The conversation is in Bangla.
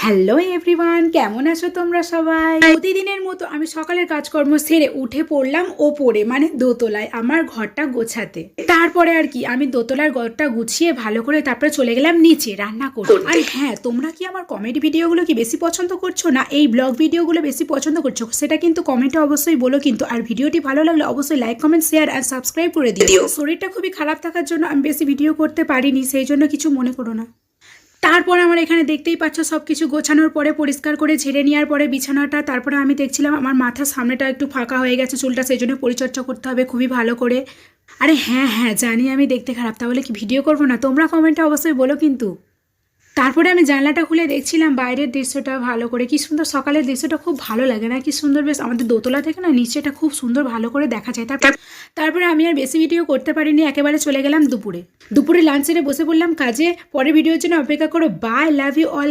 হ্যালো এভরিওয়ান, কেমন আছো তোমরা সবাই? প্রতিদিনের মতো আমি সকালের কাজকর্ম সেরে উঠে পড়লাম ওপরে, মানে দোতলায় আমার ঘরটা গোছাতে। তারপরে আর কি আমি দোতলার ঘরটা গুছিয়ে ভালো করে তারপরে চলে গেলাম নিচে রান্না করতে। আর হ্যাঁ, তোমরা কি আমার কমেডি ভিডিওগুলো কি বেশি পছন্দ করছো না এই ব্লগ ভিডিওগুলো বেশি পছন্দ করছো, সেটা কিন্তু কমেন্টে অবশ্যই বলো কিন্তু। আর ভিডিওটি ভালো লাগলে অবশ্যই লাইক, কমেন্ট, শেয়ার আর সাবস্ক্রাইব করে দিও। শরীরটা খুবই খারাপ থাকার জন্য আমি বেশি ভিডিও করতে পারিনি, সেই জন্য কিছু মনে করো না। তারপর আমার এখানে দেখতেই পাচ্ছ সব কিছু গোছানোর পরে পরিষ্কার করে ঝেড়ে নেওয়ার পরে বিছানাটা, তারপরে আমি দেখছিলাম আমার মাথার সামনেটা একটু ফাঁকা হয়ে গেছে চুলটা, সেই জন্য পরিচর্যা করতে হবে খুবই ভালো করে। আরে হ্যাঁ হ্যাঁ, জানি আমি দেখতে খারাপ, তাহলে কি ভিডিও করবো না? তোমরা কমেন্টে অবশ্যই বলো কিন্তু। তারপরে আমি জানলাটা খুলে দেখছিলাম বাইরের দৃশ্যটা ভালো করে, কি সুন্দর সকালের দৃশ্যটা, খুব ভালো লাগে না? কি সুন্দর, বেশ আমাদের দোতলা থেকে না নিচেটা খুব সুন্দর ভালো করে দেখা যায়। তারপরে আমি আর বেশি ভিডিও করতে পারিনি, একেবারে চলে গেলাম দুপুরে লাঞ্চ সেরে বসে পড়লাম কাজে। পরে ভিডিওর জন্য অপেক্ষা করো। Bye, love you all.